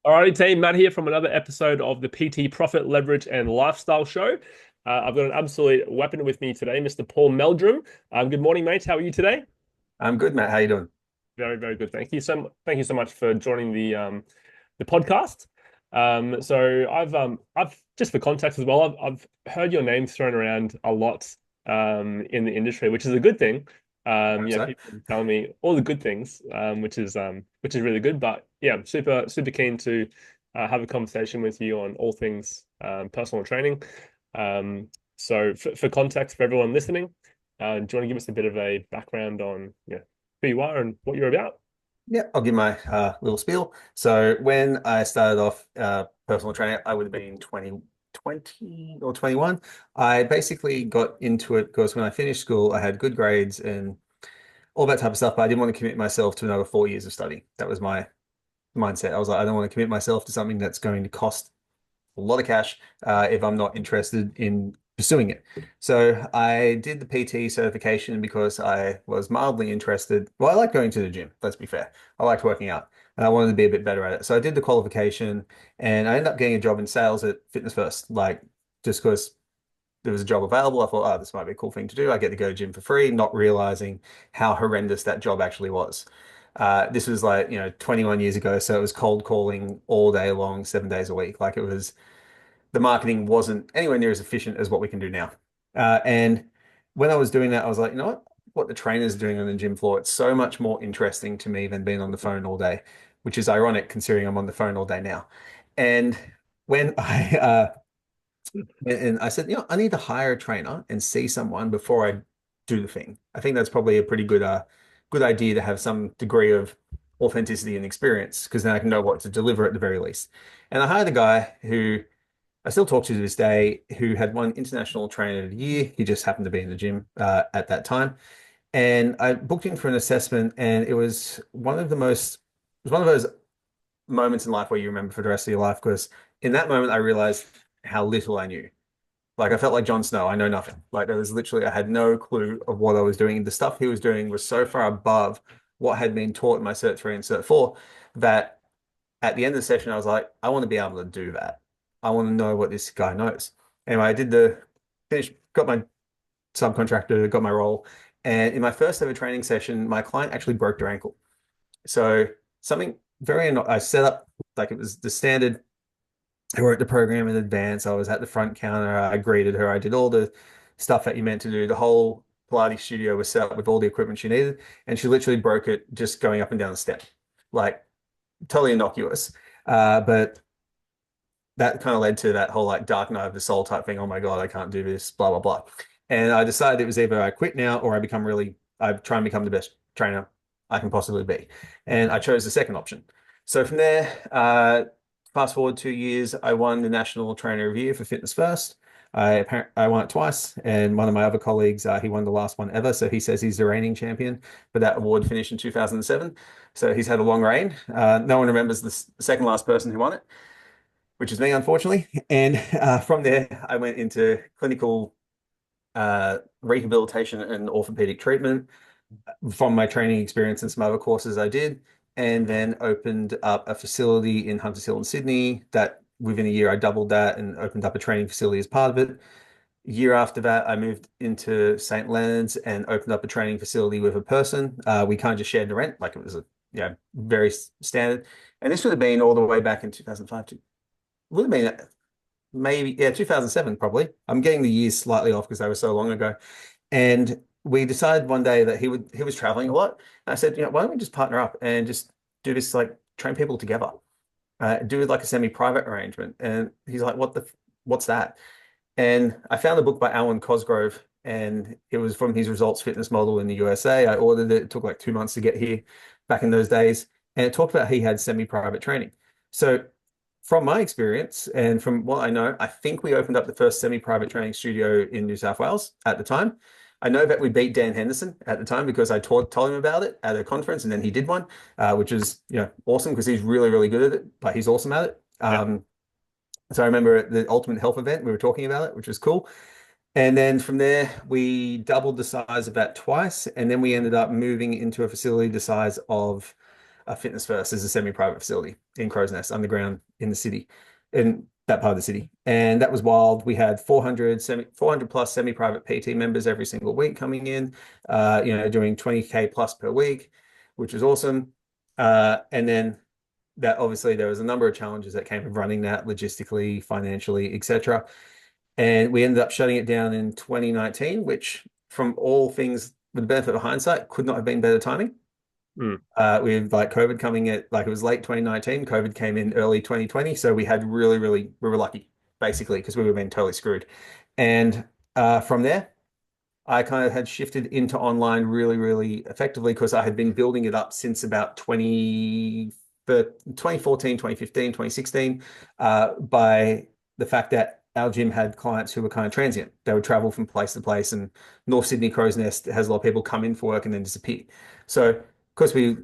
Alrighty, team, Matt here from another episode of the PT Profit, Leverage, and Lifestyle Show. I've got an absolute weapon with me today, Mr. Paul Meldrum. Good morning, mate. How are you today? I'm good, Matt. How you doing? Very, very good. Thank you so much for joining the podcast. I've just for context as well, I've heard your name thrown around a lot in the industry, which is a good thing. Hope so. People telling me all the good things, which is really good. But yeah, I'm super keen to have a conversation with you on all things personal training. For context for everyone listening, do you want to give us a bit of a background on who you are and what you're about? Yeah, I'll give my little spiel. So when I started off personal training, I would have been 20 or 21. I basically got into it because when I finished school, I had good grades and all that type of stuff, but I didn't want to commit myself to another 4 years of study. That was my mindset. I was like, I don't want to commit myself to something that's going to cost a lot of cash if I'm not interested in pursuing it. So I did the PT certification because I was mildly interested. Well, I like going to the gym, let's be fair. I liked working out and I wanted to be a bit better at it. So I did the qualification and I ended up getting a job in sales at Fitness First, like just because there was a job available. I thought, oh, this might be a cool thing to do. I get to go to gym for free, not realizing how horrendous that job actually was. This was like, 21 years ago. So it was cold calling all day long, 7 days a week. Like it was the marketing wasn't anywhere near as efficient as what we can do now. And when I was doing that, I was like, you know what the trainers are doing on the gym floor, it's so much more interesting to me than being on the phone all day, which is ironic considering I'm on the phone all day now. And when I said, I need to hire a trainer and see someone before I do the thing. I think that's probably a pretty good idea to have some degree of authenticity and experience because then I can know what to deliver at the very least. And I hired a guy who I still talk to this day, who had won International Trainer of the Year. He just happened to be in the gym at that time. And I booked in for an assessment, and it was one of those moments in life where you remember for the rest of your life, because in that moment, I realized how little I knew. Like I felt like Jon Snow, I know nothing. Like there was literally, I had no clue of what I was doing. The stuff he was doing was so far above what had been taught in my Cert 3 and Cert 4 that at the end of the session, I was like, I want to be able to do that. I want to know what this guy knows. Anyway, I did the finish, got my subcontractor, got my role. And in my first ever training session, my client actually broke their ankle. So something I set up like it was the standard. I wrote the program in advance. I was at the front counter. I greeted her. I did all the stuff that you meant to do. The whole Pilates studio was set up with all the equipment she needed. And she literally broke it just going up and down the step. Like totally innocuous. But that kind of led to that whole like dark night of the soul type thing. Oh my God, I can't do this, blah, blah, blah. And I decided it was either I quit now or I try and become the best trainer I can possibly be. And I chose the second option. So from there, fast forward 2 years, I won the National Trainer of the Year for Fitness First. I won it twice, and one of my other colleagues, he won the last one ever. So he says he's the reigning champion, but that award finished in 2007. So he's had a long reign. No one remembers the second last person who won it, which is me, unfortunately. And from there, I went into clinical rehabilitation and orthopedic treatment from my training experience and some other courses I did, and then opened up a facility in Hunters Hill in Sydney that within a year I doubled that and opened up a training facility as part of it. Year after that, I moved into St. Leonard's and opened up a training facility with a person. We kind of just shared the rent, like it was a very standard. And this would have been all the way back in 2005 to would have been maybe 2007 probably. I'm getting the years slightly off because they were so long ago. And we decided one day that he was traveling a lot. And I said, why don't we just partner up and just do this, like train people together, do it like a semi-private arrangement. And he's like, what's that? And I found a book by Alan Cosgrove, and it was from his results fitness model in the USA. I ordered it. It took like 2 months to get here back in those days. And it talked about he had semi-private training. So from my experience and from what I know, I think we opened up the first semi-private training studio in New South Wales at the time. I know that we beat Dan Henderson at the time because I told him about it at a conference, and then he did one, which is awesome because he's really really good at it, but he's awesome at it. Yeah. So I remember at the Ultimate Health event we were talking about it, which was cool. And then from there we doubled the size of that twice, and then we ended up moving into a facility the size of Fitness First is a semi-private facility in Crow's Nest, underground in the city, in that part of the city. And that was wild. We had 400 plus semi-private PT members every single week coming in, doing 20K plus per week, which was awesome. And then that obviously there was a number of challenges that came of running that logistically, financially, etc. And we ended up shutting it down in 2019, which from all things with the benefit of hindsight could not have been better timing. Mm. With like COVID coming at like it was late 2019, COVID came in early 2020. So we had we were lucky basically because we were being totally screwed. And from there, I kind of had shifted into online really, really effectively because I had been building it up since about 2014, 2015, 2016, by the fact that our gym had clients who were kind of transient. They would travel from place to place, and North Sydney Crow's Nest has a lot of people come in for work and then disappear. So, because we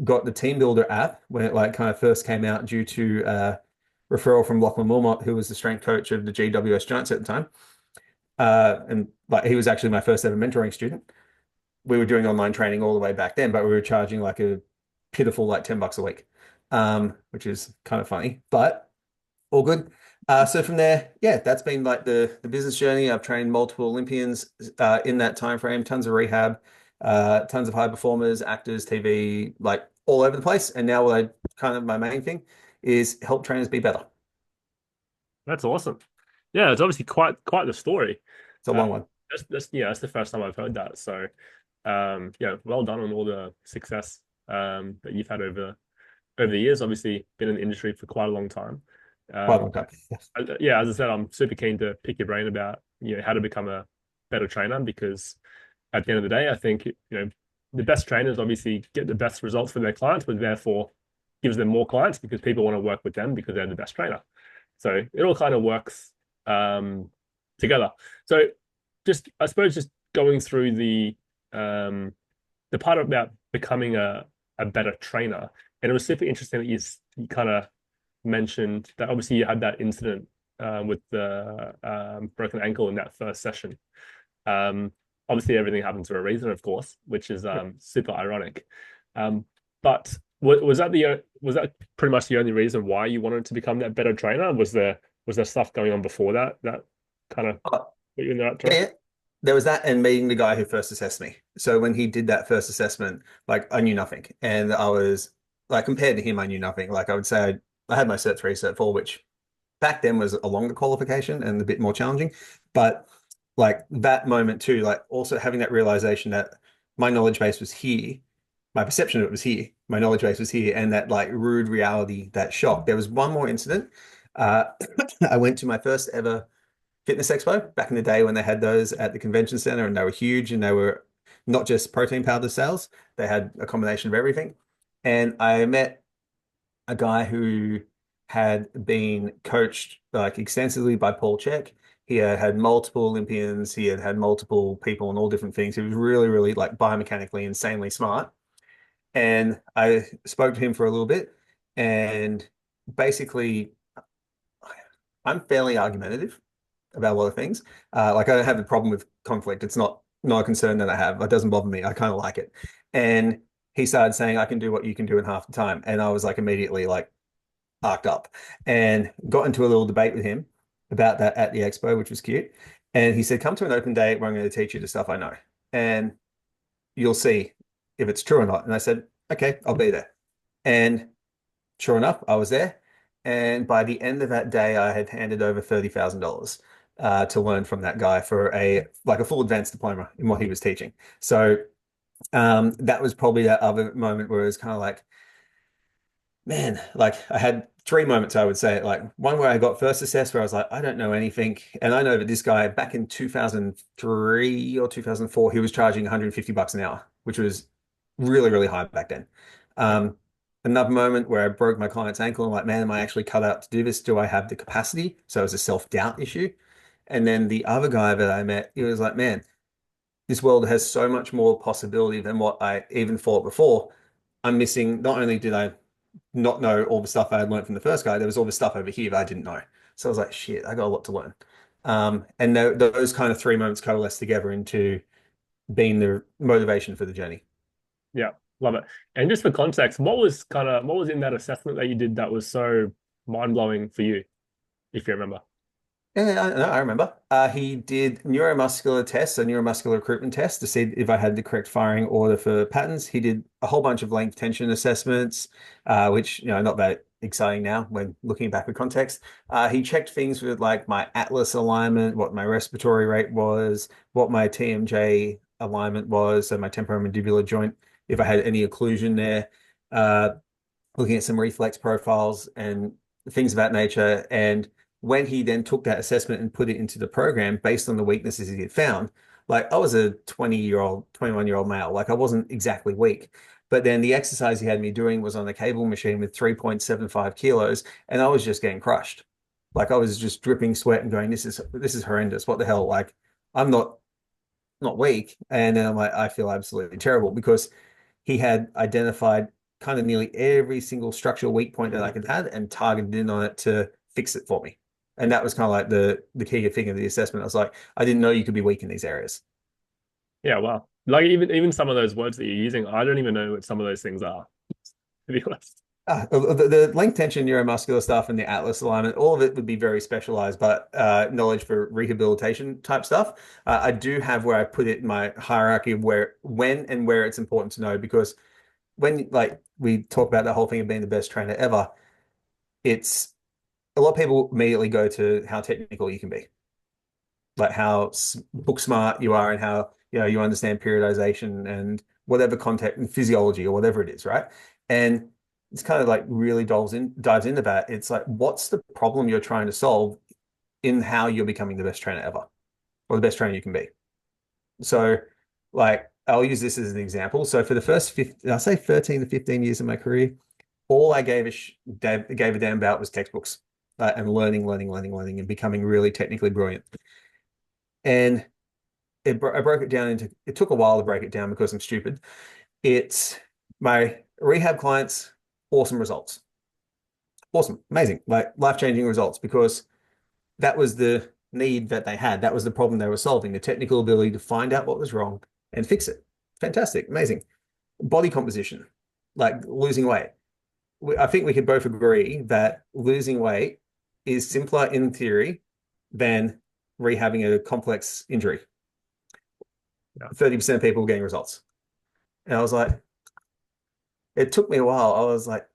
got the Team Builder app when it like kind of first came out due to referral from Lachlan Wilmot, who was the strength coach of the GWS Giants at the time. And like he was actually my first ever mentoring student. We were doing online training all the way back then, but we were charging like a pitiful like $10 a week, which is kind of funny, but all good. So from there, yeah, that's been like the business journey. I've trained multiple Olympians in that time frame, tons of rehab, tons of high performers, actors, TV, like all over the place. And now what I kind of my main thing is help trainers be better. That's awesome. Yeah, it's obviously quite the story. It's a Uh, long one. that's the first time I've heard that. So, yeah, well done on all the success that you've had over the years. Obviously, been in the industry for quite a long time. Quite a Um, long time. Yes. yeah, as I said, I'm super keen to pick your brain about how to become a better trainer because at the end of the day, I think the best trainers obviously get the best results for their clients, but therefore gives them more clients because people want to work with them because they're the best trainer. So it all kind of works um, together. So just I suppose just going through the part about becoming a better trainer, and it was super interesting that you kind of mentioned that obviously you had that incident with the broken ankle in that first session. Um, Obviously everything happens for a reason, of course, which is super ironic. But was that pretty much the only reason why you wanted to become that better trainer? Was there stuff going on before that kind of Uh, put you in the right yeah, direction? there was that and meeting the guy who first assessed me. So when he did that first assessment, like I knew nothing. And I was like compared to him, I knew nothing. Like I would say I had my Cert 3, Cert 4, which back then was a longer qualification and a bit more challenging. But like that moment too, like also having that realization that my knowledge base was here, my perception of it was here, my knowledge base was here, and that like rude reality, that shock. There was one more incident. Uh, I went to my first ever fitness expo back in the day when they had those at the convention center and they were huge and they were not just protein powder sales, they had a combination of everything. And I met a guy who had been coached like extensively by Paul Check. He had had multiple Olympians. He had had multiple people on all different things. He was really, really like biomechanically insanely smart. And I spoke to him for a little bit, and basically, I'm fairly argumentative about a lot of things. Like I don't have a problem with conflict. It's not a concern that I have. It doesn't bother me. I kind of like it. And he started saying, I can do what you can do in half the time. And I was like immediately like arced up and got into a little debate with him about that at the expo, which was cute. And he said, come to an open day where I'm going to teach you the stuff I know. And you'll see if it's true or not. And I said, okay, I'll be there. And sure enough, I was there. And by the end of that day, I had handed over $30,000 to learn from that guy for a full advanced diploma in what he was teaching. So that was probably that other moment where it was kind of like, man, like I had three moments, I would say. Like one where I got first assessed, where I was like, I don't know anything. And I know that this guy back in 2003 or 2004, he was charging $150 an hour, which was really, really high back then. Um, Another moment where I broke my client's ankle and like, man, am I actually cut out to do this? Do I have the capacity? So it was a self-doubt issue. And then the other guy that I met, he was like, man, this world has so much more possibility than what I even thought before. I'm missing, not only did I not know all the stuff I had learned from the first guy, there was all the stuff over here that I didn't know. So I was like, shit, I got a lot to learn. And those kind of three moments coalesced together into being the motivation for the journey. Yeah. Love it. And just for context, what was in that assessment that you did that was so mind-blowing for you, if you remember? Yeah, I remember. He did neuromuscular tests, a neuromuscular recruitment test to see if I had the correct firing order for patterns. He did a whole bunch of length tension assessments, which, not that exciting now when looking back with context. He checked things with like my atlas alignment, what my respiratory rate was, what my TMJ alignment was, so my temporomandibular joint, if I had any occlusion there. Uh, Looking at some reflex profiles and things of that nature. And when he then took that assessment and put it into the program based on the weaknesses he had found, like I was a 20-year-old, 21-year-old male, like I wasn't exactly weak. But then the exercise he had me doing was on a cable machine with 3.75 kilos, and I was just getting crushed. Like I was just dripping sweat and going, this is horrendous. What the hell? Like I'm not weak. And then I'm like, I feel absolutely terrible because he had identified kind of nearly every single structural weak point that I could have and targeted in on it to fix it for me. And that was kind of like the key thing of the assessment. I was like, I didn't know you could be weak in these areas. Yeah, wow. Like even some of those words that you're using, I don't even know what some of those things are, to be honest. The length tension neuromuscular stuff and the atlas alignment, all of it would be very specialized, but knowledge for rehabilitation type stuff. I do have where I put it in my hierarchy of where, when, and where it's important to know because when like we talk about the whole thing of being the best trainer ever, it's a lot of people immediately go to how technical you can be, like how book smart you are and how you understand periodization and whatever context and physiology or whatever it is, right? And it's kind of like really dives into that. It's like, what's the problem you're trying to solve in how you're becoming the best trainer ever or the best trainer you can be? So, like, I'll use this as an example. So, for the first 15, I'll say 13 to 15 years of my career, all I gave a damn about was textbooks and learning, and becoming really technically brilliant. And I broke it down into, it took a while to break it down because I'm stupid. It's my rehab clients, awesome results. Awesome, amazing, like life-changing results because that was the need that they had. That was the problem they were solving, the technical ability to find out what was wrong and fix it. Fantastic, amazing. Body composition, like losing weight. I think we could both agree that losing weight is simpler in theory than rehabbing a complex injury. Yeah. 30% of people getting results. And I was like, it took me a while. I was like,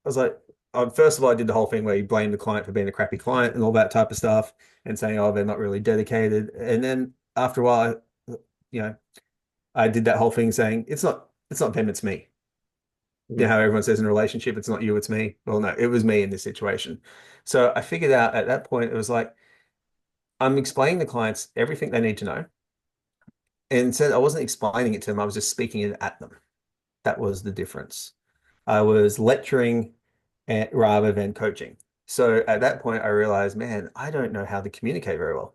first of all, I did the whole thing where you blame the client for being a crappy client and all that type of stuff and saying, oh, they're not really dedicated. And then after a while, you know, I did that whole thing saying, it's not them, it's me. You know Mhm. how everyone says in a relationship, it's not you, it's me. Well, no, it was me in this situation. So I figured out at that point, it was like, I'm explaining to clients everything they need to know. And said I wasn't explaining it to them, I was just speaking it at them. That was the difference. I was lecturing rather than coaching. So at that point, I realized, man, I don't know how to communicate very well.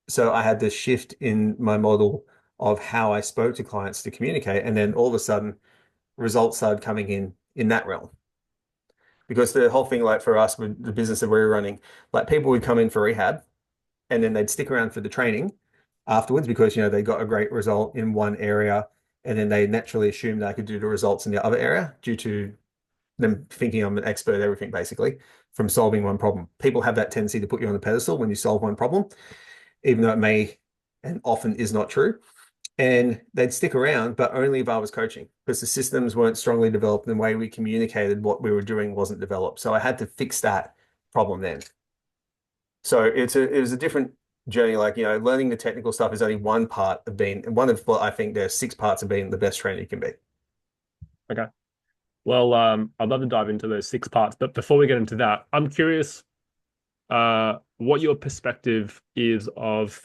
So I had this shift in my model of how I spoke to clients to communicate. And then all of a sudden, results started coming in that realm. Because the whole thing, like for us with the business that we were running, like people would come in for rehab and then they'd stick around for the training afterwards because they got a great result in one area and then they naturally assumed I could do the results in the other area due to them thinking I'm an expert at everything basically from solving one problem. People have that tendency to put you on the pedestal when you solve one problem, even though it may and often is not true. And they'd stick around, but only if I was coaching because the systems weren't strongly developed and the way we communicated what we were doing wasn't developed. So I had to fix that problem then. So it was a different journey. Like, learning the technical stuff is only one part of being one of what I think there's six parts of being the best trainer you can be. Okay. Well, I'd love to dive into those six parts, but before we get into that, I'm curious what your perspective is of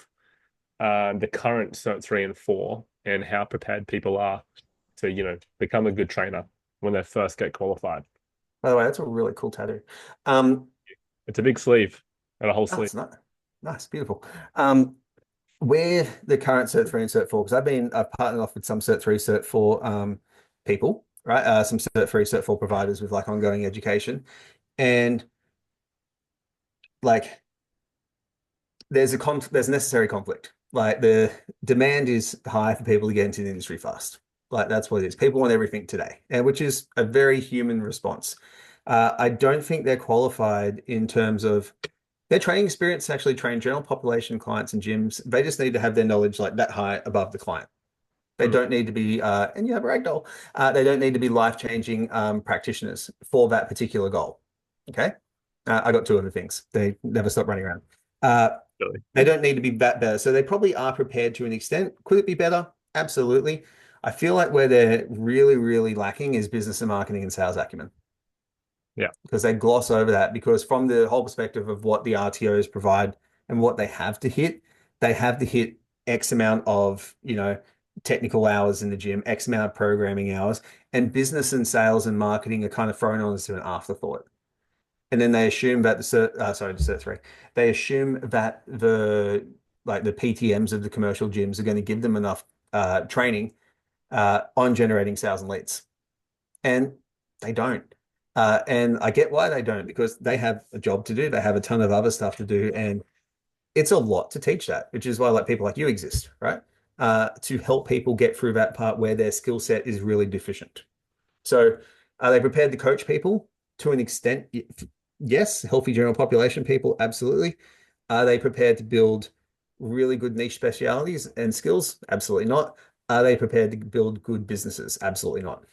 the current Cert 3 and 4 and how prepared people are to, become a good trainer when they first get qualified. By the way, that's a really cool tattoo. Um, It's a big sleeve and a whole oh, sleeve. it's not nice, beautiful. Where the current Cert 3 and Cert 4, because I've partnered off with some Cert 3, Cert 4 people, right? Some Cert 3, Cert 4 providers with like ongoing education. And like there's necessary conflict. Like the demand is high for people to get into the industry fast. Like that's what it is. People want everything today, and which is a very human response. I don't think they're qualified in terms of their training experience to actually train general population clients and gyms. They just need to have their knowledge like that high above the client. They Mm. don't need to be, and you have a ragdoll. They don't need to be life-changing practitioners for that particular goal. Okay. I got two other things. They never stop running around. Uh, Really. they don't need to be that better. So they probably are prepared to an extent. Could it be better? Absolutely. I feel like where they're really, really lacking is business and marketing and sales acumen Yeah. because they gloss over that because from the whole perspective of what the RTOs provide and what they have to hit X amount of, technical hours in the gym, X amount of programming hours, and business and sales and marketing are kind of thrown on as an afterthought. And then they assume that the cert three, they assume that the PTMs of the commercial gyms are going to give them enough training on generating sales and leads. And they don't. And I get why they don't, because they have a job to do. They have a ton of other stuff to do. And it's a lot to teach that, which is why like people like you exist, right? To help people get through that part where their skill set is really deficient. So are they prepared to coach people to an extent? Yes. Healthy general population people, absolutely. Are they prepared to build really good niche specialities and skills? Absolutely not. Are they prepared to build good businesses? Absolutely not.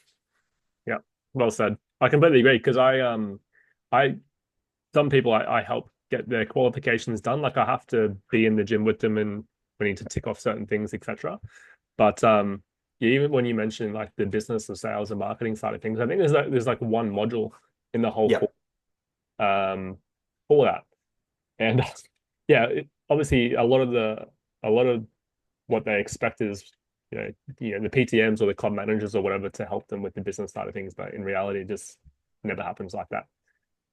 Yeah. Well said. I completely agree because I some people I help get their qualifications done. Like I have to be in the gym with them and we need to tick off certain things, etc. But yeah, even when you mention like the business and sales and marketing side of things, I think there's like one module in the whole course Yep. for that. And yeah, obviously a lot of what they expect is the PTMs or the club managers or whatever to help them with the business side of things, but in reality, it just never happens like that.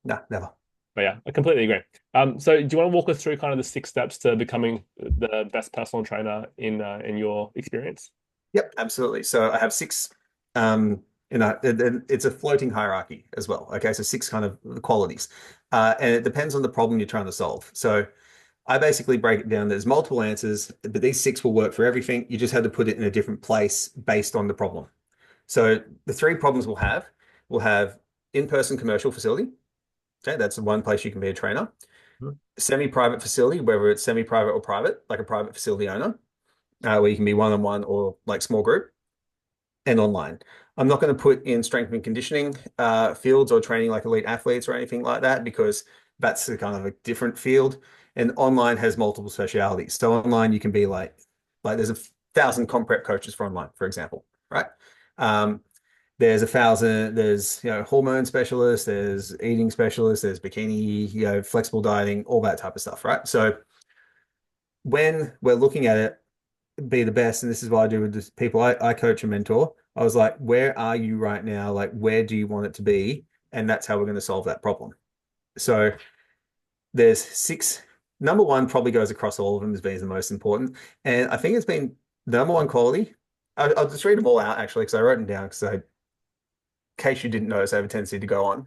No, never. But yeah, I completely agree. So do you want to walk us through kind of the 6 steps to becoming the best personal trainer in your experience? Yep, absolutely. So I have six, it's a floating hierarchy as well. Okay, so six kind of qualities, and it depends on the problem you're trying to solve. So I basically break it down. There's multiple answers, but these six will work for everything. You just had to put it in a different place based on the problem. So the three problems we'll have in-person commercial facility. Okay, that's the one place you can be a trainer. Mhm. Semi-private facility, whether it's semi-private or private, like a private facility owner, where you can be one-on-one or like small group and online. I'm not going to put in strength and conditioning fields or training like elite athletes or anything like that because that's a kind of a different field. And online has multiple specialities. So online you can be like there's 1,000 comp prep coaches for online, for example, right? Um, there's 1,000, there's hormone specialists, there's eating specialists, there's bikini, flexible dieting, all that type of stuff, right? So when we're looking at it, be the best. And this is what I do with the people I coach and mentor. I was like, where are you right now? Like, where do you want it to be? And that's how we're going to solve that problem. So there's six. Number one probably goes across all of them as being the most important. And I think it's been the number one quality. I'll just read them all out actually, because I wrote them down because in case you didn't notice, I have a tendency to go on.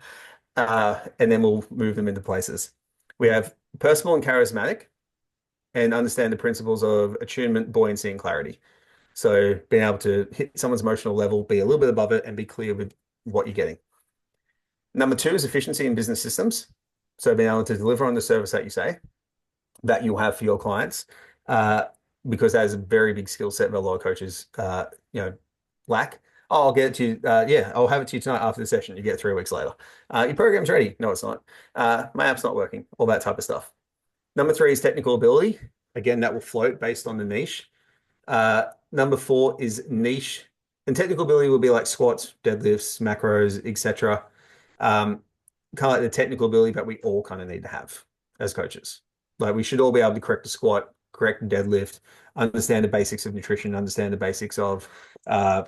And then we'll move them into places. We have personal and charismatic and understand the principles of attunement, buoyancy, and clarity. So being able to hit someone's emotional level, be a little bit above it, and be clear with what you're getting. Number two is efficiency in business systems. So being able to deliver on the service that you say that you'll have for your clients, uh, because that is a very big skill set that a lot of coaches, lack. Oh, I'll get it to you. Yeah, I'll have it to you tonight after the session. You get it 3 weeks later. Your program's ready. No, it's not. My app's not working. All that type of stuff. Number three is technical ability. Again, that will float based on the niche. Number four is niche, and technical ability will be like squats, deadlifts, macros, etc. Kind of like the technical ability that we all kind of need to have as coaches. Like we should all be able to correct a squat, correct a deadlift, understand the basics of nutrition, understand the basics of uh,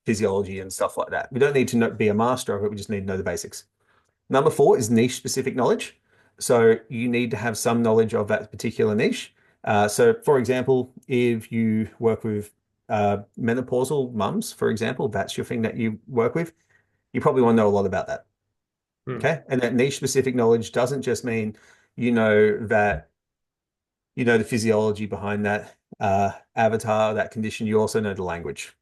physiology and stuff like that. We don't need to be a master of it. We just need to know the basics. Number four is niche specific knowledge. So you need to have some knowledge of that particular niche. So, for example, if you work with menopausal mums, for example, that's your thing that you work with, you probably want to know a lot about that. Hmm. Okay. And that niche specific knowledge doesn't just mean you know that you know the physiology behind that avatar, that condition. You also know the language.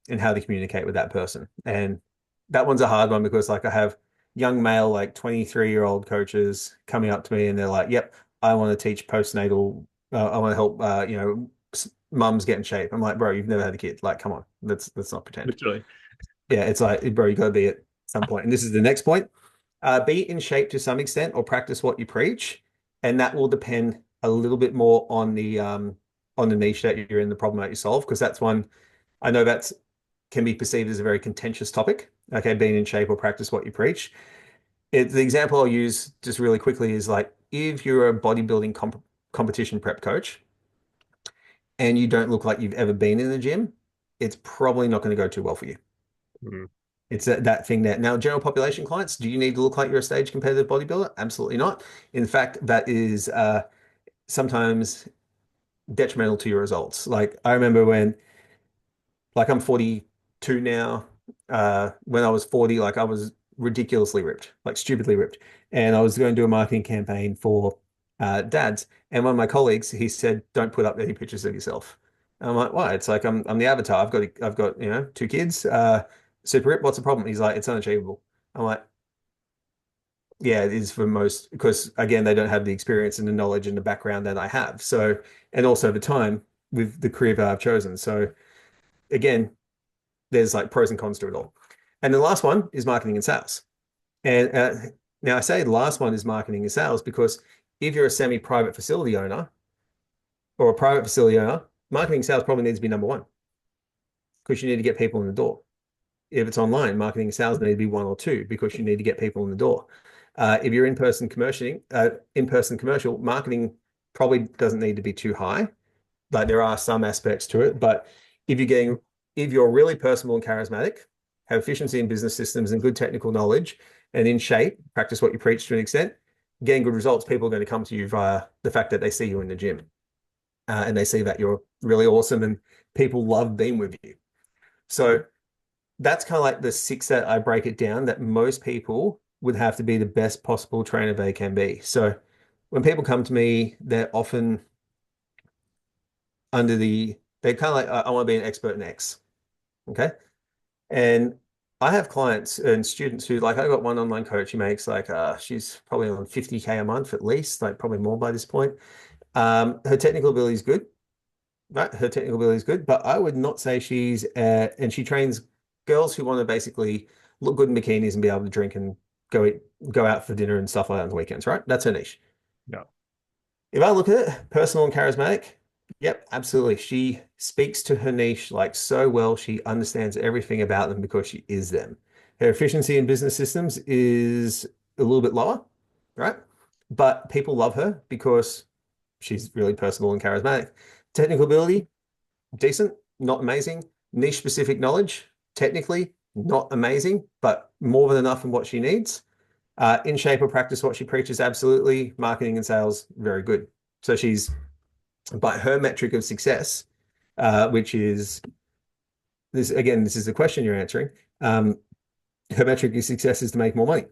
and how to communicate with that person. And that one's a hard one because like I have young male, like 23-year-old coaches coming up to me and they're like, yep, I want to teach postnatal. I want to help, mums get in shape. I'm like, bro, you've never had a kid. Like, come on, let's not pretend. Literally. Yeah, it's like, bro, you got to be at some point. And this is the next point. Be in shape to some extent or practice what you preach. And that will depend a little bit more on the niche that you're in, the problem that you solve, because that's one I know that's can be perceived as a very contentious topic. Okay, being in shape or practice what you preach. The example I'll use just really quickly is like if you're a bodybuilding competition prep coach and you don't look like you've ever been in the gym, it's probably not going to go too well for you. Mm. It's that thing that now general population clients, do you need to look like you're a stage competitive bodybuilder? Absolutely not. In fact, that is sometimes detrimental to your results. Like I remember when, like I'm 42 now. When I was 40, like I was ridiculously ripped, like stupidly ripped. And I was going to do a marketing campaign for dads. And one of my colleagues, he said, "Don't put up any pictures of yourself." And I'm like, "Why?" It's like I'm the avatar. I've got two kids, super ripped. What's the problem? He's like, "It's unachievable." I'm like, "Yeah, it is for most because again, they don't have the experience and the knowledge and the background that I have. So, and also the time with the career that I've chosen. So again, there's like pros and cons to it all. And the last one is marketing and sales. And now I say the last one is marketing and sales because if you're a semi-private facility owner or a private facility owner, marketing and sales probably needs to be number one because you need to get people in the door. If it's online, marketing and sales need to be one or two because you need to get people in the door. If you're in-person commercial, marketing probably doesn't need to be too high. Like there are some aspects to it, but if you're getting if you're really personable and charismatic, have efficiency in business systems and good technical knowledge, and in shape, practice what you preach to an extent, getting good results, people are going to come to you via the fact that they see you in the gym and they see that you're really awesome and people love being with you. So that's kind of like the six that I break it down that most people would have to be the best possible trainer they can be. So when people come to me, they're often they're kind of like, I want to be an expert in X. Okay. And I have clients and students who like I got one online coach who makes like she's probably on 50K a month at least, like probably more by this point. Her technical ability is good, right? Her technical ability is good, but I would not say she's and she trains girls who want to basically look good in bikinis and be able to drink and go out for dinner and stuff like that on the weekends, right? That's her niche. Yeah. If I look at it, personal and charismatic, yep, absolutely. She speaks to her niche like so well. She understands everything about them because she is them. Her efficiency in business systems is a little bit lower, right? But people love her because she's really personable and charismatic. Technical ability, decent, not amazing. Niche specific knowledge, technically not amazing, but more than enough in what she needs. In shape or practice what she preaches, absolutely. Marketing and sales, very good. So she's, but her metric of success, which is this again, this is the question you're answering. Um, Her metric of success is to make more money.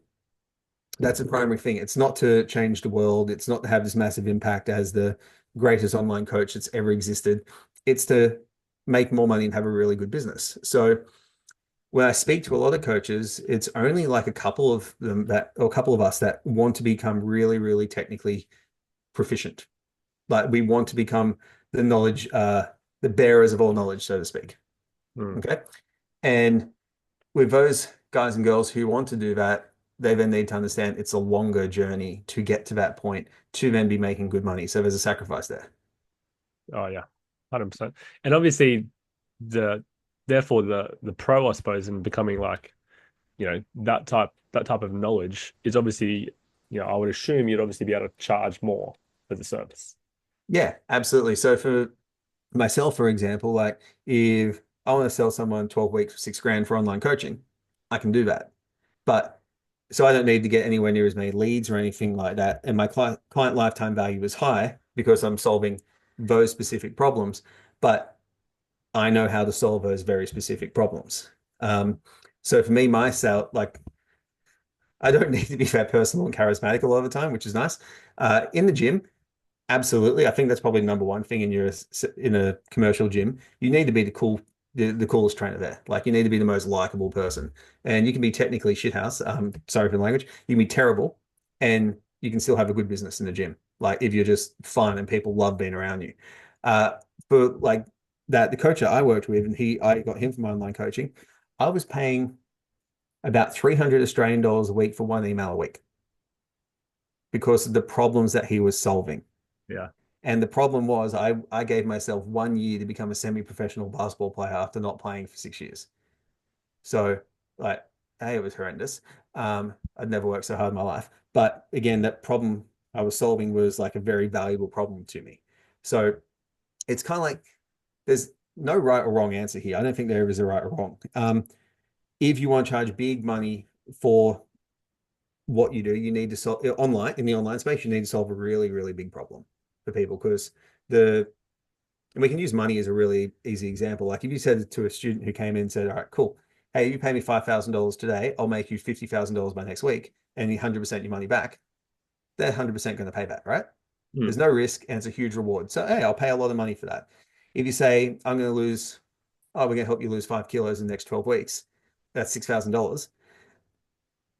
That's the primary thing. It's not to change the world. It's not to have this massive impact as the greatest online coach that's ever existed. It's to make more money and have a really good business. So when I speak to a lot of coaches, it's only like a couple of them that, or a couple of us that want to become really, really technically proficient. Like we want to become the knowledge, the bearers of all knowledge, so to speak. Mm. Okay. And with those guys and girls who want to do that, they then need to understand it's a longer journey to get to that point to then be making good money. So there's a sacrifice there. Oh yeah, 100%. And obviously, the therefore the pro, I suppose, in becoming like that type of knowledge is obviously, I would assume you'd obviously be able to charge more for the service. Yeah, absolutely. So for myself, for example, like if I want to sell someone 12 weeks for 6 grand for online coaching, I can do that. But so I don't need to get anywhere near as many leads or anything like that. And my client lifetime value is high because I'm solving those specific problems. But I know how to solve those very specific problems. Um, so for me, my sale, like I don't need to be that personal and charismatic a lot of the time, which is nice. In the gym, absolutely. I think that's probably number one thing in a commercial gym. You need to be the coolest trainer there. Like you need to be the most likable person. And you can be technically shithouse, sorry for the language. You can be terrible and you can still have a good business in the gym. Like if you're just fun and people love being around you. Uh, but like that the coach that I worked with and I got him from online coaching, I was paying about 300 Australian dollars a week for one email a week because of the problems that he was solving. Yeah. And the problem was I gave myself 1 year to become a semi-professional basketball player after not playing for 6 years. So like, hey, it was horrendous. I'd never worked so hard in my life. But again, that problem I was solving was like a very valuable problem to me. So it's kind of like there's no right or wrong answer here. I don't think there is a right or wrong. If you want to charge big money for what you do, you need to solve online in the online space, you need to solve a really, really big problem for people because the and we can use money as a really easy example. Like if you said to a student who came in and said, all right, cool. Hey, you pay me $5,000 today, I'll make you $50,000 by next week and 100% your money back. They're 100% going to pay back, right? Mm. There's no risk and it's a huge reward. So, hey, I'll pay a lot of money for that. If you say, we're going to help you lose 5 kilos in the next 12 weeks, that's $6,000.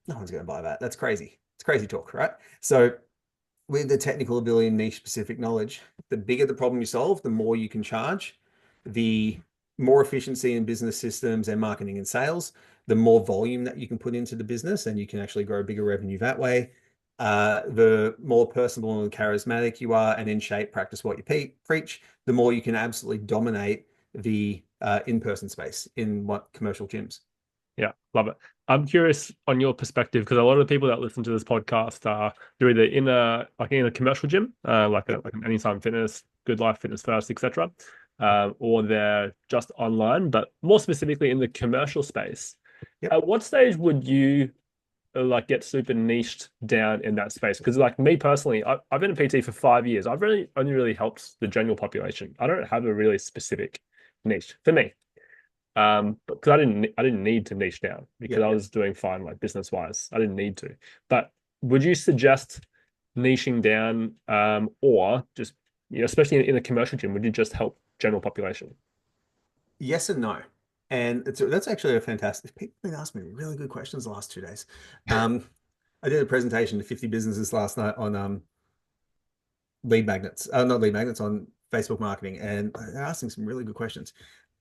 No one's going to buy that. That's crazy. It's crazy talk, right? So with the technical ability and niche specific knowledge, the bigger the problem you solve, the more you can charge, the more efficiency in business systems and marketing and sales, the more volume that you can put into the business, and you can actually grow bigger revenue that way. The more personable and charismatic you are and in shape, practice what you preach, the more you can absolutely dominate the in-person space in what commercial gyms. Yeah, love it. I'm curious on your perspective because a lot of the people that listen to this podcast are they're either in a commercial gym, Yep. like an Anytime Fitness, Good Life Fitness First, etc., or they're just online, but more specifically in the commercial space. Yep. At what stage would you like get super niched down in that space? Because like me personally, I've been a PT for 5 years. I've really only really helped the general population. I don't have a really specific niche for me. But because I didn't need to niche down because I Yep. was doing fine like business wise. I didn't need to. But would you suggest niching down, or just especially in a commercial gym, would you just help general population? Yes and no. And that's actually a fantastic. People have been asking me really good questions the last 2 days. Um, I did a presentation to 50 businesses last night on lead magnets, not lead magnets, on Facebook marketing, and they're asking some really good questions.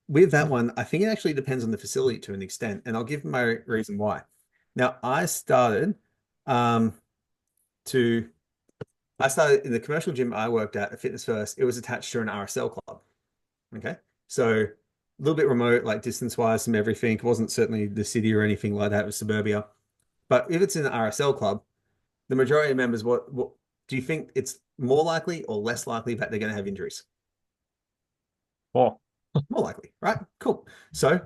With that one, I think it actually depends on the facility to an extent, and I'll give my reason why. Now, um, to I started in the commercial gym I worked at Fitness First. It was attached to an RSL club. Okay. So a little bit remote, like distance wise from everything. It wasn't certainly the city or anything like that. It was suburbia. But if it's in an RSL club, the majority of members, what do you think it's more likely or less likely that they're going to have injuries? Oh, More likely, right? Cool. So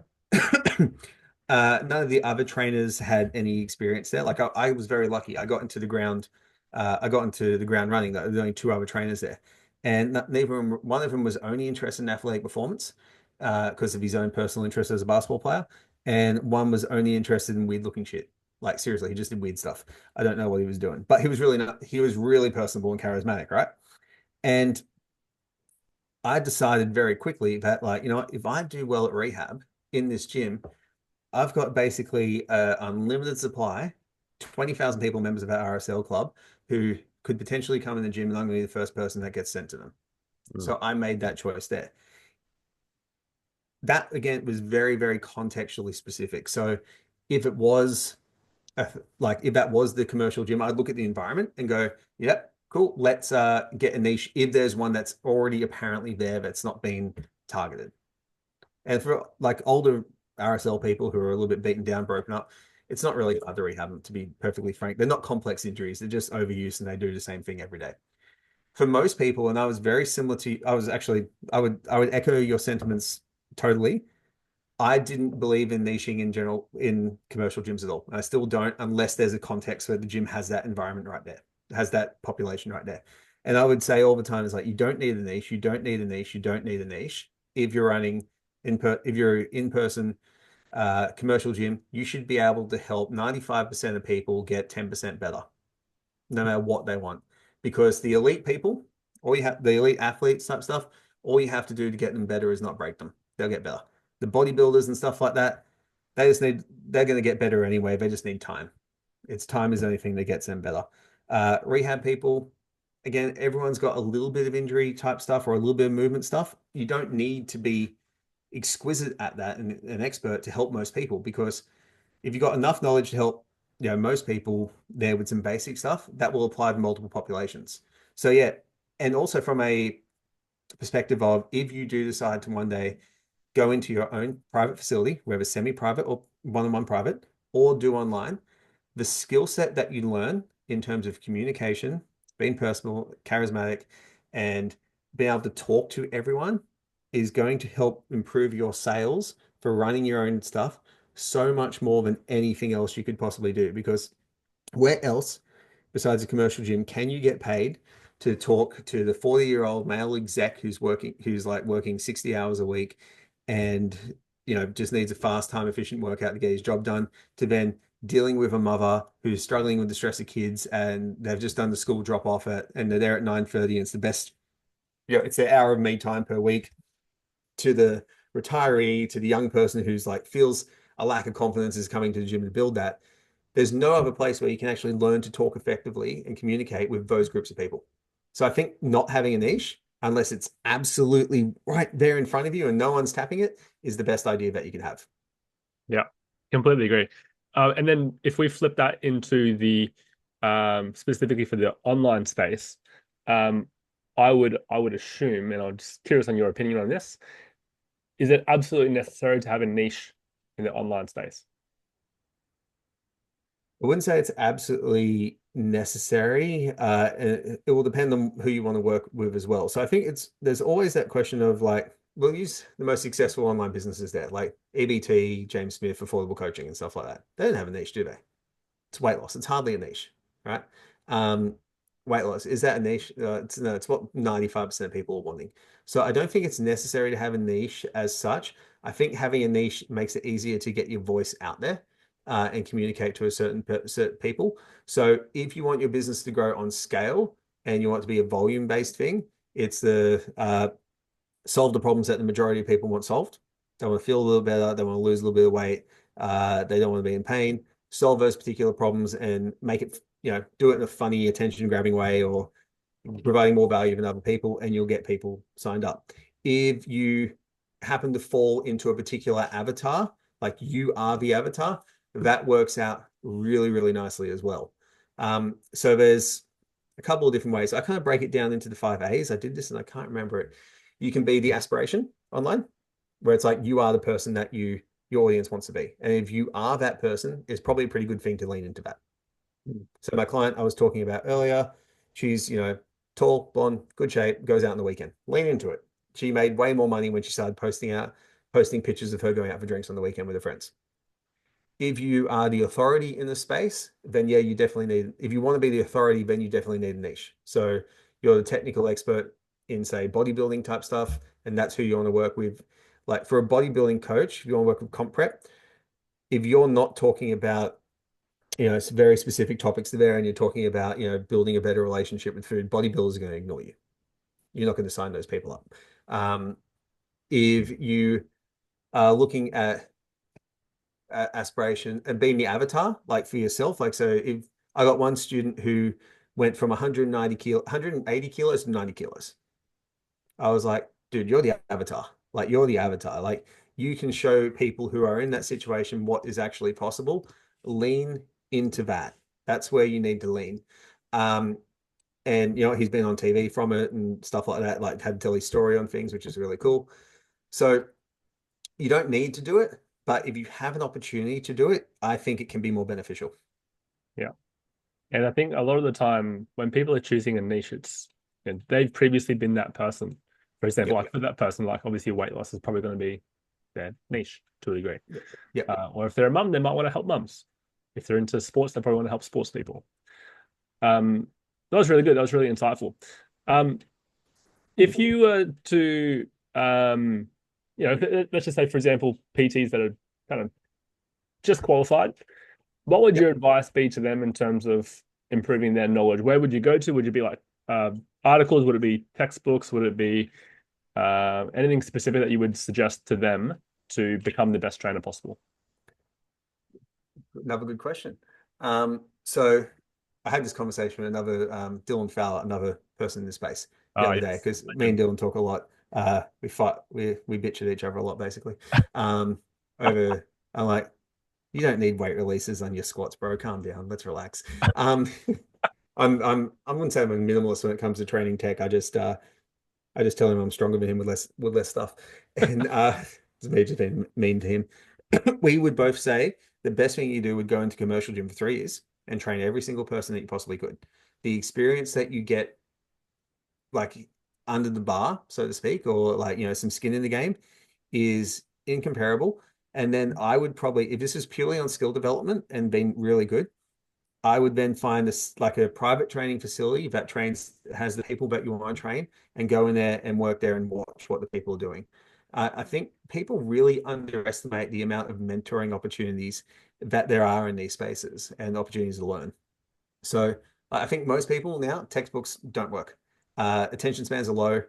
none of the other trainers had any experience there. Like I was very lucky. I got into the ground running. There was only two other trainers there, and neither of them, one of them was only interested in athletic performance because of his own personal interest as a basketball player, and one was only interested in weird looking shit. Like seriously, he just did weird stuff. I don't know what he was doing, but he was really not, he was really personable and charismatic, right? And I decided very quickly that like, if I do well at rehab in this gym, I've got basically an unlimited supply, 20,000 people, members of our RSL club, who could potentially come in the gym, and I'm going to be the first person that gets sent to them. mm, So I made that choice there. That again was very, very contextually specific. So if it was like if that was the commercial gym, I'd look at the environment and go, yep, cool, let's get a niche. If there's one that's already apparently there that's not been targeted. And for like older RSL people who are a little bit beaten down, broken up, it's not really hard to rehab them, to be perfectly frank. They're not complex injuries, they're just overuse and they do the same thing every day. For most people, and I was very similar to I was actually I would echo your sentiments totally. I didn't believe in niching in general in commercial gyms at all. I still don't unless there's a context where the gym has that environment right there, has that population right there. And I would say all the time is like you don't need a niche, you don't need a niche, you don't need a niche. If you're running if you're in person commercial gym, you should be able to help 95% of people get 10% better, no matter what they want. Because the elite people, all you have the elite athletes type stuff, all you have to do to get them better is not break them. They'll get better. The bodybuilders and stuff like that, they just need they're going to get better anyway. They just need time. It's time is the only thing that gets them better. Rehab people, again, everyone's got a little bit of injury type stuff or a little bit of movement stuff. You don't need to be exquisite at that and an expert to help most people because if you've got enough knowledge to help, most people there with some basic stuff, that will apply to multiple populations. So yeah, and also from a perspective of if you do decide to one day go into your own private facility, whether semi-private or one-on-one private, or do online, the skill set that you learn in terms of communication, being personal, charismatic, and being able to talk to everyone is going to help improve your sales for running your own stuff so much more than anything else you could possibly do. Because where else besides a commercial gym can you get paid to talk to the 40-year-old male exec who's like working 60 hours a week and just needs a fast time efficient workout to get his job done, to then dealing with a mother who's struggling with the stress of kids and they've just done the school drop off and they're there at 9:30 and it's the best, it's their hour of me time per week, to the retiree, to the young person who's like feels a lack of confidence is coming to the gym to build that. There's no other place where you can actually learn to talk effectively and communicate with those groups of people. So I think not having a niche, unless it's absolutely right there in front of you and no one's tapping it, is the best idea that you can have. Yeah, completely agree. And then if we flip that into the specifically for the online space, um, I would assume, and I'm just curious on your opinion on this, is it absolutely necessary to have a niche in the online space? I wouldn't say it's absolutely necessary. It will depend on who you want to work with as well. So I think there's always that question of like, we'll use the most successful online businesses there, like EBT, James Smith, affordable coaching and stuff like that. They don't have a niche, do they? It's weight loss. It's hardly a niche, right? Um, Weight loss, is that a niche? No, it's what 95% of people are wanting. So I don't think it's necessary to have a niche as such. I think having a niche makes it easier to get your voice out there and communicate to a certain people. So if you want your business to grow on scale and you want it to be a volume-based thing, it's the solve the problems that the majority of people want solved. They want to feel a little better. They want to lose a little bit of weight. They don't want to be in pain. Solve those particular problems and make it, do it in a funny, attention-grabbing way or providing more value than other people, and you'll get people signed up. If you happen to fall into a particular avatar, like you are the avatar, that works out really, really nicely as well. So there's a couple of different ways. I kind of break it down into the 5 A's. I did this and I can't remember it. You can be the aspiration online, where it's like you are the person that your audience wants to be. And if you are that person, it's probably a pretty good thing to lean into that. So my client I was talking about earlier, she's, tall, blonde, good shape, goes out on the weekend. Lean into it. She made way more money when she started posting pictures of her going out for drinks on the weekend with her friends. If you are the authority in the space, then yeah, you definitely need, if you want to be the authority, then you definitely need a niche. So you're the technical expert in, say, bodybuilding type stuff, and that's who you want to work with. Like for a bodybuilding coach, if you want to work with comp prep, if you're not talking about, it's very specific topics there and you're talking about, building a better relationship with food, bodybuilders are going to ignore you. You're not going to sign those people up. If you are looking at aspiration and being the avatar, like for yourself. Like, so if I got one student who went from 180 kilos to 90 kilos, I was like, dude, you're the avatar. Like, you're the avatar. Like, you can show people who are in that situation what is actually possible. Lean into that. That's where you need to lean. Um, and he's been on TV from it and stuff like that, like had to tell his story on things, which is really cool. So you don't need to do it, but if you have an opportunity to do it, I think it can be more beneficial. Yeah. And I think a lot of the time when people are choosing a niche, they've previously been that person. For example, Yep. like for that person, like obviously weight loss is probably going to be their niche to a degree. Yep. Yep. Or if they're a mum, they might want to help mums. If they're into sports, they probably want to help sports people. Um, that was really good. That was really insightful. Um, if you were to, let's just say, for example, PTs that are kind of just qualified, what would your Yep. advice be to them in terms of improving their knowledge? Where would you go to? Would you be like articles? Would it be textbooks? Would it be anything specific that you would suggest to them to become the best trainer possible? Another good question. So I had this conversation with another Dylan Fowler, another person in the space, the Ah, other day yes, because me and legend. Dylan talk a lot. We fight, we bitch at each other a lot, basically. Um, over, I'm like, you don't need weight releases on your squats, bro. Calm down. Let's relax. Um, I wouldn't say I'm a minimalist when it comes to training tech. I just tell him I'm stronger than him with less stuff, and it's me just being mean to him. We would both say the best thing you do would go into commercial gym for 3 years and train every single person that you possibly could. The experience that you get, like under the bar, so to speak, or like, some skin in the game, is incomparable. And then I would probably, if this is purely on skill development and being really good, I would then find this like a private training facility that trains has the people that you want to train and go in there and work there and watch what the people are doing. I think people really underestimate the amount of mentoring opportunities that there are in these spaces and opportunities to learn. So I think most people now, textbooks don't work. Attention spans are low.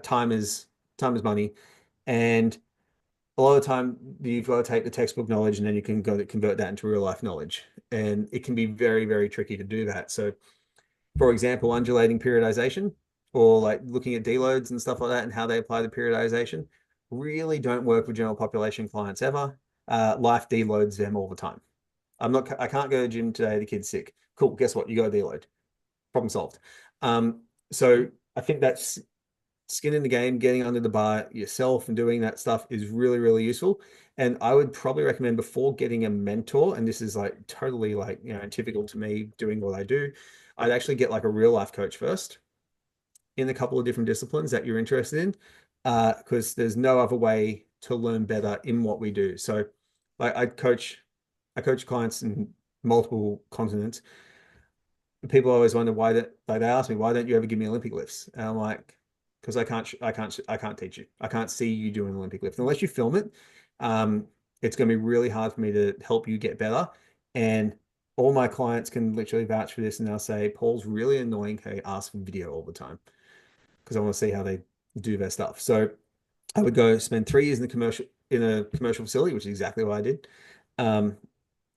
Time is money, and a lot of the time you've got to take the textbook knowledge and then you can go to convert that into real life knowledge. And it can be very, very tricky to do that. So, for example, undulating periodization or like looking at deloads and stuff like that and how they apply the periodization really don't work with general population clients ever. Life deloads them all the time. I can't go to the gym today. The kid's sick. Cool. Guess what? You got a deload. Problem solved. So I think that's skin in the game, getting under the bar yourself and doing that stuff is really, really useful. And I would probably recommend before getting a mentor, and this is like totally like, typical to me doing what I do, I'd actually get like a real life coach first in a couple of different disciplines that you're interested in, because there's no other way to learn better in what we do. So like I coach clients in multiple continents. People always wonder why that, like they ask me, why don't you ever give me Olympic lifts? And I'm like, because I can't teach you. I can't see you doing an Olympic lift unless you film it. Um, it's going to be really hard for me to help you get better. And all my clients can literally vouch for this, and they'll say, Paul's really annoying. He asks for video all the time because I want to see how they do their stuff. So I would go spend 3 years in a commercial facility, which is exactly what I did. Um,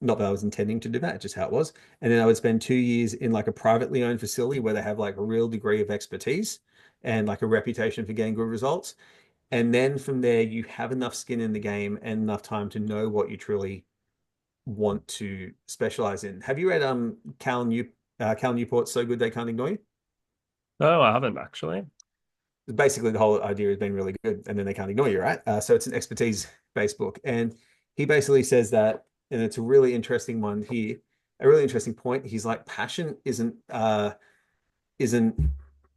Not that I was intending to do that, just how it was. And then I would spend 2 years in like a privately owned facility where they have like a real degree of expertise and like a reputation for getting good results. And then from there, you have enough skin in the game and enough time to know what you truly want to specialize in. Have you read Cal Newport's So Good They Can't Ignore You? No, I haven't actually. Basically the whole idea has been really good and then they can't ignore you, right? So it's an expertise based book, and he basically says that, and it's a really interesting one here, a really interesting point. He's like, passion isn't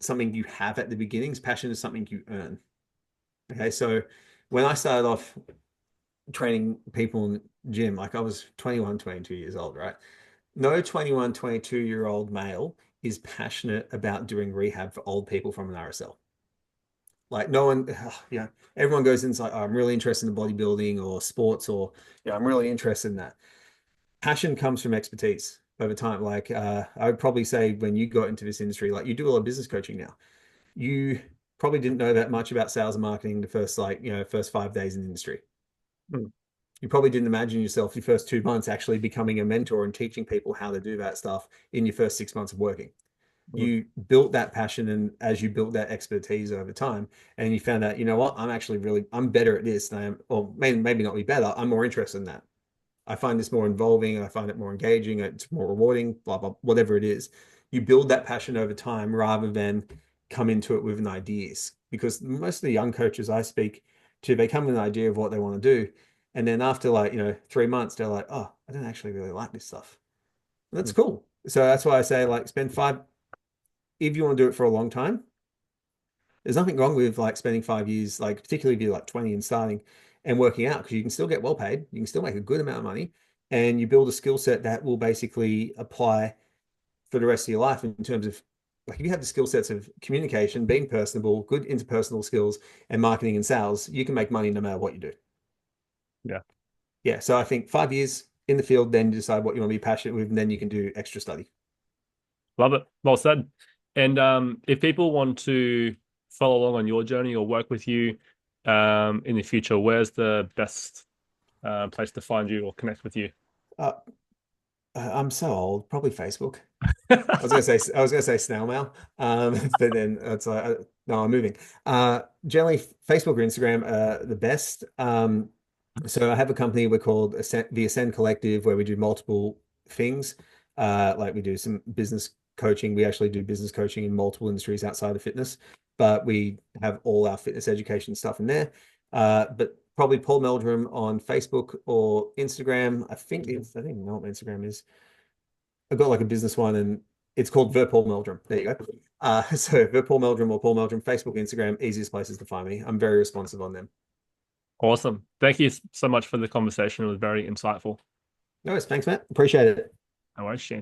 something you have at the beginnings. Passion is something you earn. Okay, so when I started off training people in the gym, like I was 21, 22 years old, right? No 21, 22-year old male is passionate about doing rehab for old people from an RSL. Like no one, everyone goes in, it's like, oh, I'm really interested in bodybuilding or sports, or I'm really interested in that. Passion comes from expertise over time. Like I would probably say when you got into this industry, like you do a lot of business coaching now. You probably didn't know that much about sales and marketing the first first 5 days in the industry. Hmm. You probably didn't imagine yourself your first 2 months actually becoming a mentor and teaching people how to do that stuff in your first 6 months of working. Hmm. You built that passion, and as you built that expertise over time, and you found out, you know what, I'm better at this than I am, or maybe not be better, I'm more interested in that. I find this more involving, I find it more engaging, it's more rewarding, blah blah, whatever it is. You build that passion over time rather than come into it with an ideas, because most of the young coaches I speak to, they come with an idea of what they want to do, and then after 3 months they're like, oh, I don't actually really like this stuff. And that's Hmm. cool. So that's why I say, like, spend five, if you want to do it for a long time, there's nothing wrong with like spending 5 years, like particularly if you're like 20 and starting and working out, because you can still get well paid, you can still make a good amount of money, and you build a skill set that will basically apply for the rest of your life in terms of, like, if you have the skill sets of communication, being personable, good interpersonal skills, and marketing and sales, you can make money no matter what you do. Yeah, Yeah. So I think 5 years in the field, then you decide what you want to be passionate with, and then you can do extra study. love it. Well said. And if people want to follow along on your journey or work with you, in the future, where's the best place to find you or connect with you? Uh, I'm so old, probably Facebook. I was gonna say snail mail, but then it's like no, I'm moving. Generally Facebook or Instagram are the best. So I have a company we're called the Ascend Collective, where we do multiple things. Like we do some business coaching. We actually do business coaching in multiple industries outside of fitness, but we have all our fitness education stuff in there. But probably Paul Meldrum on Facebook or Instagram. I think I know what my Instagram is. I've got like a business one and it's called Paul Meldrum. There you go. So Paul Meldrum or Paul Meldrum, Facebook, Instagram, easiest places to find me. I'm very responsive on them. Awesome. Thank you so much for the conversation. It was very insightful. No worries. Thanks, Matt. Appreciate it. No worries, Shane.